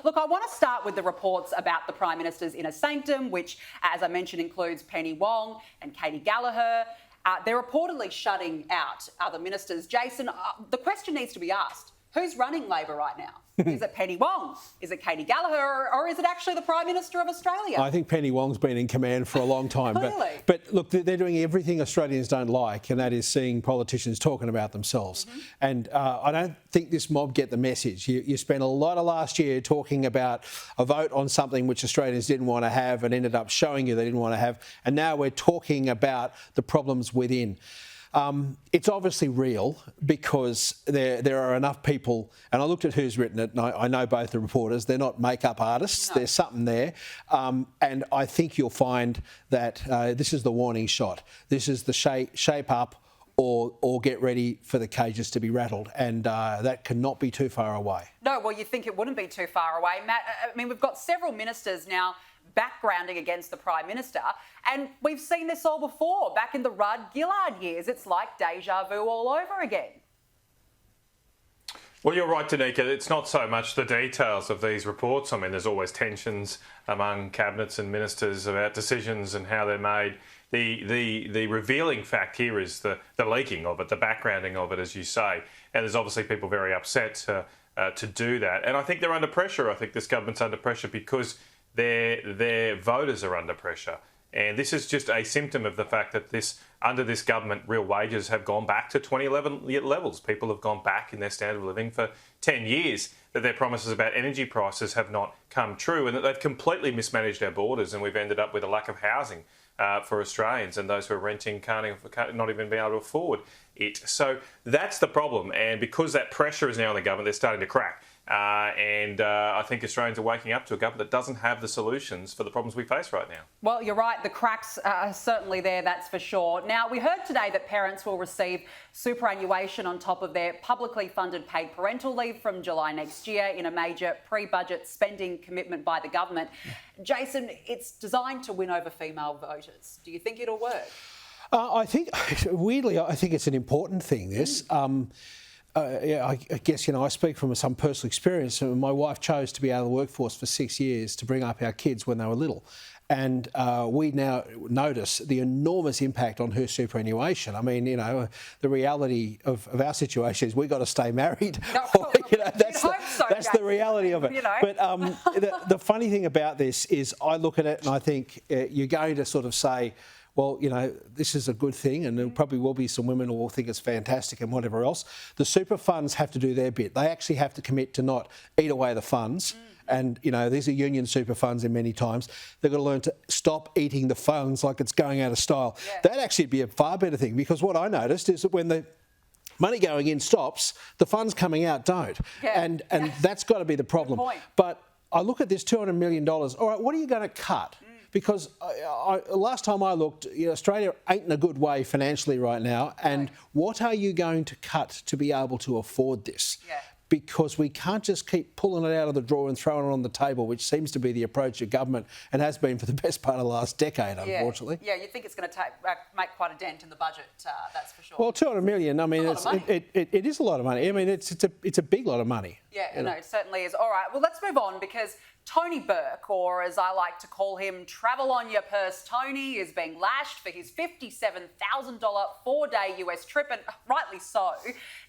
Look, I want to start with the reports about the Prime Minister's inner sanctum, which, as I mentioned, includes Penny Wong and Katie Gallagher. They're reportedly shutting out other ministers. Jason, the question needs to be asked. Who's running Labor right now? Is it Penny Wong? Is it Katie Gallagher? Or is it actually the Prime Minister of Australia? I think Penny Wong's been in command for a long time. Clearly. But look, they're doing everything Australians don't like, and that is seeing politicians talking about themselves. And I don't think this mob get the message. You spent a lot of last year talking about a vote on something which Australians didn't want to have and ended up showing you they didn't want to have. And now we're talking about the problems within. It's obviously real because there are enough people, and I looked at who's written it, and I know both the reporters, they're not makeup artists, There's something there, and I think you'll find that this is the warning shot. This is the shape up or get ready for the cages to be rattled, and that cannot be too far away. No, well, you think it wouldn't be too far away, Matt. I mean, we've got several ministers now backgrounding against the Prime Minister, and we've seen this all before, back in the Rudd-Gillard years. It's like deja vu all over again. Well, you're right, Danica. It's not so much the details of these reports. I mean, there's always tensions among cabinets and ministers about decisions and how they're made. The revealing fact here is the leaking of it, the backgrounding of it, as you say. And there's obviously people very upset to do that. And I think they're under pressure. I think this government's under pressure because their voters are under pressure. And this is just a symptom of the fact that under this government, real wages have gone back to 2011 levels. People have gone back in their standard of living for 10 years, that their promises about energy prices have not come true, and that they've completely mismanaged our borders, and we've ended up with a lack of housing for Australians, and those who are renting can't not even be able to afford it. So that's the problem, and because that pressure is now on the government, they're starting to crack. I think Australians are waking up to a government that doesn't have the solutions for the problems we face right now. Well, you're right. The cracks are certainly there, that's for sure. Now, we heard today that parents will receive superannuation on top of their publicly funded paid parental leave from July next year in a major pre-budget spending commitment by the government. Jason, it's designed to win over female voters. Do you think it'll work? I think, weirdly, I think it's an important thing, this. I guess, I speak from some personal experience. My wife chose to be out of the workforce for 6 years to bring up our kids when they were little. And we now notice the enormous impact on her superannuation. I mean, the reality of our situation is we've got to stay married. That's the reality of it. But the funny thing about this is I look at it and I think you're going to sort of say, well, this is a good thing, and there probably will be some women who will think it's fantastic and whatever else. The super funds have to do their bit. They actually have to commit to not eat away the funds. And, these are union super funds in many times. They've got to learn to stop eating the funds like it's going out of style. Yeah. That'd actually be a far better thing, because what I noticed is that when the money going in stops, the funds coming out don't. Yeah. And that's got to be the problem. But I look at this $200 million. All right, what are you going to cut? Because last time I looked, Australia ain't in a good way financially right now. And what are you going to cut to be able to afford this? Yeah. Because we can't just keep pulling it out of the drawer and throwing it on the table, which seems to be the approach of government and has been for the best part of the last decade, unfortunately. Yeah, you think it's going to make quite a dent in the budget, that's for sure. Well, $200 million, I mean, it is a lot of money. I mean, it's a big lot of money. Yeah, no, it certainly is. All right, well, let's move on, because Tony Burke, or as I like to call him, Travel on Your Purse Tony, is being lashed for his $57,000 four-day US trip, and rightly so.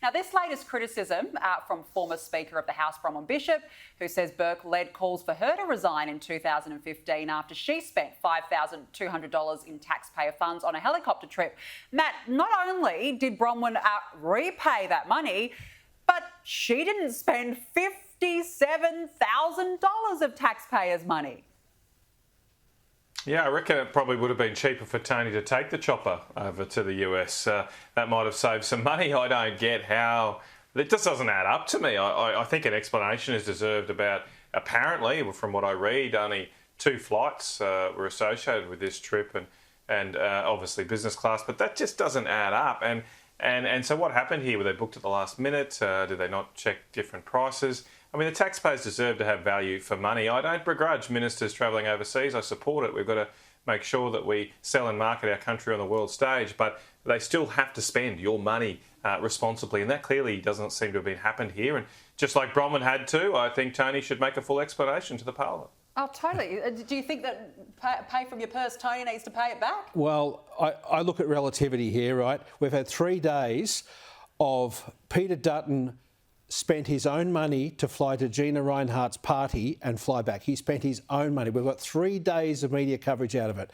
Now, this latest criticism from former Speaker of the House, Bronwyn Bishop, who says Burke led calls for her to resign in 2015 after she spent $5,200 in taxpayer funds on a helicopter trip. Matt, not only did Bronwyn repay that money, but she didn't spend $57,000 of taxpayers' money. Yeah, I reckon it probably would have been cheaper for Tony to take the chopper over to the US. That might have saved some money. I don't get how... It just doesn't add up to me. I think an explanation is deserved about, apparently, from what I read, only 2 flights were associated with this trip, and obviously business class, but that just doesn't add up. And so what happened here? Were they booked at the last minute? Did they not check different prices? I mean, the taxpayers deserve to have value for money. I don't begrudge ministers travelling overseas. I support it. We've got to make sure that we sell and market our country on the world stage, but they still have to spend your money responsibly, and that clearly doesn't seem to have been happened here. And just like Bronwyn had to, I think Tony should make a full explanation to the Parliament. Oh, totally. Do you think that pay from your purse, Tony needs to pay it back? Well, I look at relativity here, right? We've had 3 days of Peter Dutton spent his own money to fly to Gina Rinehart's party and fly back. He spent his own money. We've got 3 days of media coverage out of it.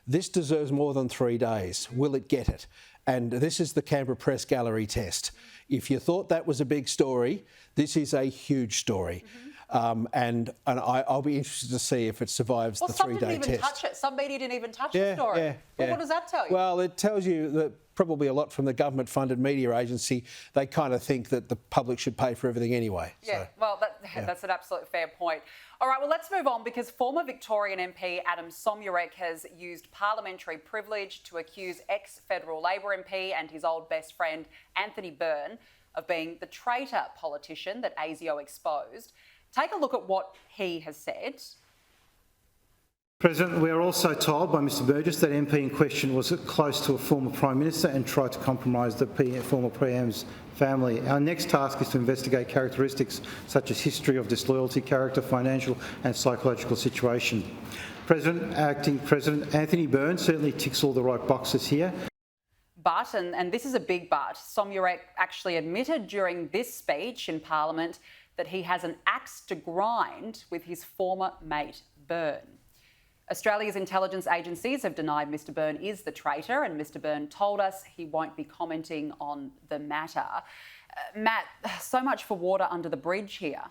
This deserves more than 3 days. Will it get it? And this is the Canberra Press Gallery test. If you thought that was a big story, this is a huge story. And I'll be interested to see if it survives the 3-day test. Some didn't even touch it. Some media didn't even touch the story. Well, what does that tell you? Well, it tells you that probably a lot from the government-funded media agency. They kind of think that the public should pay for everything anyway. Yeah, So, well, that's an absolute fair point. All right, well, let's move on because former Victorian MP Adam Somyurek has used parliamentary privilege to accuse ex-Federal Labor MP and his old best friend Anthony Byrne of being the traitor politician that ASIO exposed. Take a look at what he has said. President, we are also told by Mr Burgess that MP in question was close to a former Prime Minister and tried to compromise the former PM's family. Our next task is to investigate characteristics such as history of disloyalty, character, financial and psychological situation. Acting President Anthony Byrne certainly ticks all the right boxes here. But, and this is a big but, Somyurek actually admitted during this speech in Parliament that he has an axe to grind with his former mate Byrne. Australia's intelligence agencies have denied Mr Byrne is the traitor, and Mr Byrne told us he won't be commenting on the matter. Matt, so much for water under the bridge here.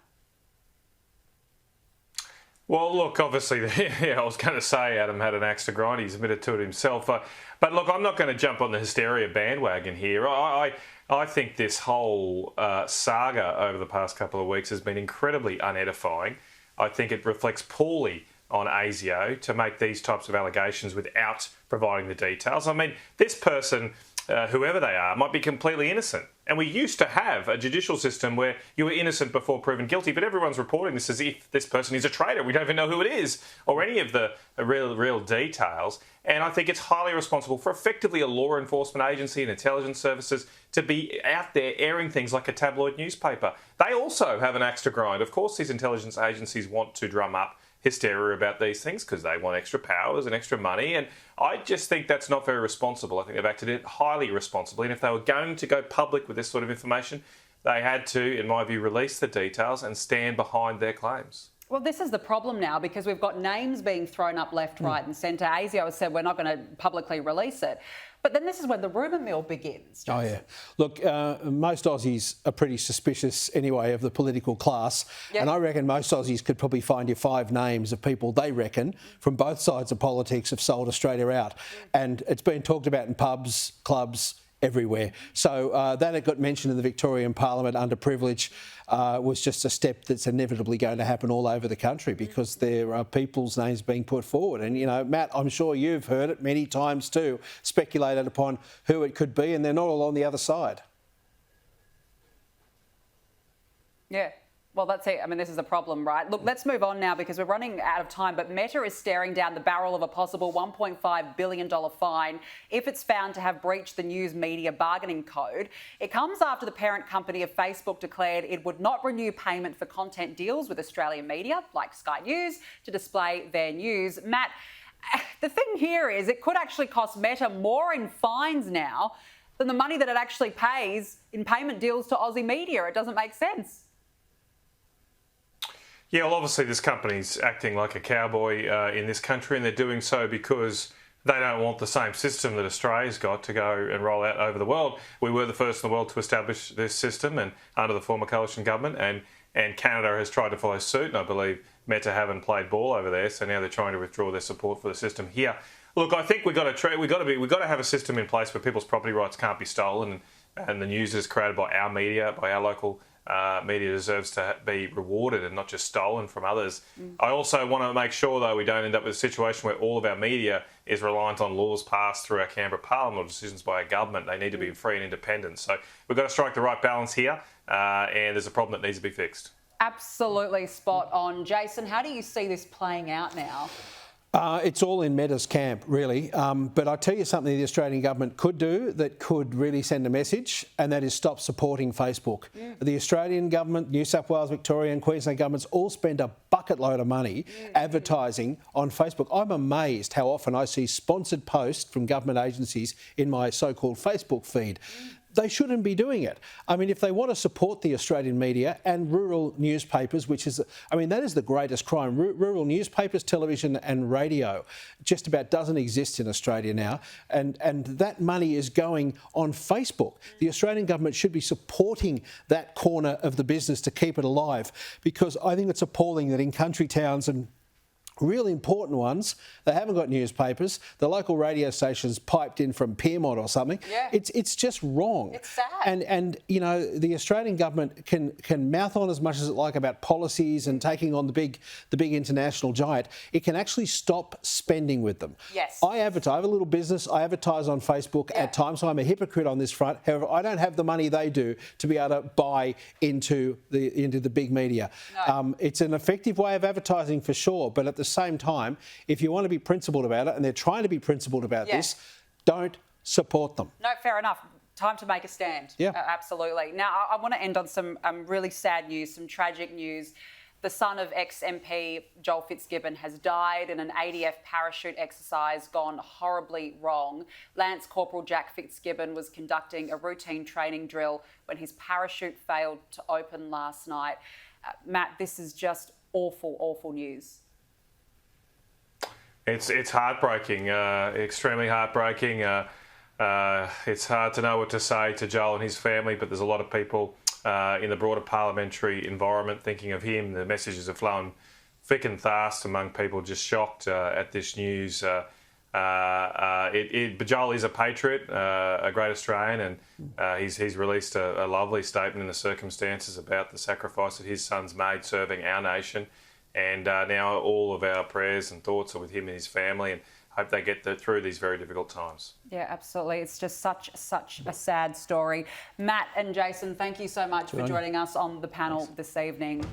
Well, look, obviously, I was going to say Adam had an axe to grind. He's admitted to it himself. But look, I'm not going to jump on the hysteria bandwagon here. I think this whole saga over the past couple of weeks has been incredibly unedifying. I think it reflects poorly on ASIO to make these types of allegations without providing the details. I mean, this person, whoever they are, might be completely innocent. And we used to have a judicial system where you were innocent before proven guilty, but everyone's reporting this as if this person is a traitor. We don't even know who it is or any of the real details. And I think it's highly responsible for effectively a law enforcement agency and intelligence services to be out there airing things like a tabloid newspaper. They also have an axe to grind. Of course, these intelligence agencies want to drum up hysteria about these things because they want extra powers and extra money, and I just think that's not very responsible. I think they've acted it highly irresponsibly, and if they were going to go public with this sort of information, they had to, in my view, release the details and stand behind their claims. Well, this is the problem now because we've got names being thrown up left, right and centre. ASIO has said we're not going to publicly release it. But then this is when the rumour mill begins. Jason. Oh, yeah. Look, most Aussies are pretty suspicious anyway of the political class. Yep. And I reckon most Aussies could probably find you 5 names of people they reckon from both sides of politics have sold Australia out. And it's been talked about in pubs, clubs, everywhere. So that it got mentioned in the Victorian Parliament under privilege was just a step that's inevitably going to happen all over the country because there are people's names being put forward. And, you know, Matt, I'm sure you've heard it many times too, speculated upon who it could be, and they're not all on the other side. Yeah. Well, that's it. I mean, this is a problem, right? Look, let's move on now because we're running out of time. But Meta is staring down the barrel of a possible $1.5 billion fine if it's found to have breached the news media bargaining code. It comes after the parent company of Facebook declared it would not renew payment for content deals with Australian media, like Sky News, to display their news. Matt, the thing here is it could actually cost Meta more in fines now than the money that it actually pays in payment deals to Aussie media. It doesn't make sense. Yeah, well, obviously this company's acting like a cowboy in this country, and they're doing so because they don't want the same system that Australia's got to go and roll out over the world. We were the first in the world to establish this system, and under the former coalition government, and Canada has tried to follow suit, and I believe Meta haven't played ball over there, so now they're trying to withdraw their support for the system here. Look, I think we've got to have a system in place where people's property rights can't be stolen, and the news is created by our media, by our local media deserves to be rewarded and not just stolen from others. I also want to make sure, though, we don't end up with a situation where all of our media is reliant on laws passed through our Canberra Parliament or decisions by our government. They need to be free and independent. So we've got to strike the right balance here, and there's a problem that needs to be fixed. Absolutely spot on. Jason, how do you see this playing out now? It's all in Meta's camp, really. But I'll tell you something the Australian government could do that could really send a message, and that is stop supporting Facebook. The Australian government, New South Wales, Victoria and Queensland governments all spend a bucket load of money advertising on Facebook. I'm amazed how often I see sponsored posts from government agencies in my so-called Facebook feed. They shouldn't be doing it. I mean, if they want to support the Australian media and rural newspapers, which is, I mean, that is the greatest crime. Rural newspapers, television and radio just about doesn't exist in Australia now. And that money is going on Facebook. The Australian government should be supporting that corner of the business to keep it alive, because I think it's appalling that in country towns and really important ones, they haven't got newspapers. The local radio station's piped in from Piermont or something. Yeah. It's just wrong. It's sad. And you know, the Australian government can mouth on as much as it like about policies and taking on the big international giant. It can actually stop spending with them. Yes. I have a little business. I advertise on Facebook at times, so I'm a hypocrite on this front. However, I don't have the money they do to be able to buy into the big media. No. It's an effective way of advertising for sure, but at the same time, if you want to be principled about it, and they're trying to be principled about this, don't support them. No, fair enough. Time to make a stand. Yeah. Absolutely. Now, I want to end on some really sad news, some tragic news. The son of ex-MP Joel Fitzgibbon has died in an ADF parachute exercise gone horribly wrong. Lance Corporal Jack Fitzgibbon was conducting a routine training drill when his parachute failed to open last night. Matt, this is just awful, awful news. It's heartbreaking, extremely heartbreaking. It's hard to know what to say to Joel and his family, but there's a lot of people in the broader parliamentary environment thinking of him. The messages have flown thick and fast among people just shocked at this news. But Joel is a patriot, a great Australian, and he's released a lovely statement in the circumstances about the sacrifice that his son's made serving our nation. And now all of our prayers and thoughts are with him and his family, and hope they get through these very difficult times. Yeah, absolutely. It's just such a sad story. Matt and Jason, thank you so much for joining us on the panel this evening.